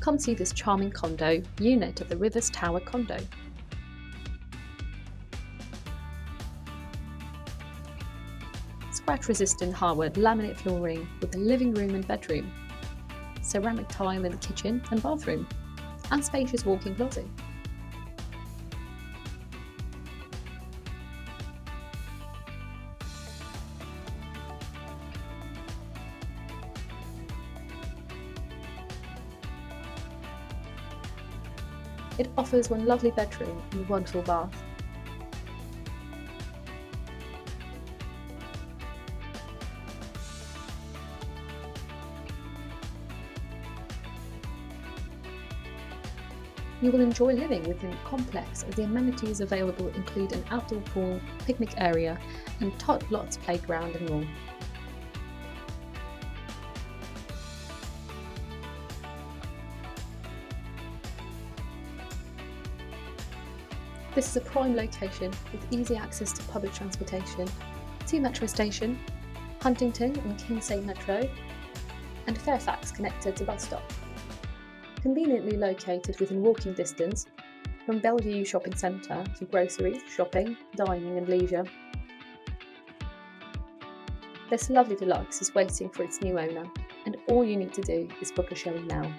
Come see this charming condo, UnIt of the Rivers Tower Condo. Scratch-resistant hardwood laminate flooring with the living room and bedroom, ceramic tile in the kitchen and bathroom, and spacious walk-in closet. It offers one lovely bedroom and a wonderful bath. You will enjoy living within a complex as the amenities available include an outdoor pool, picnic area, and tot lots playground and more. This is a prime location with easy access to public transportation, 2 metro station, Huntington and Kingsay Metro, and Fairfax connected to bus stop. Conveniently located within walking distance from Bellevue Shopping Centre for groceries, shopping, dining and leisure. This lovely deluxe is waiting for its new owner, and all you need to do is book a showing now.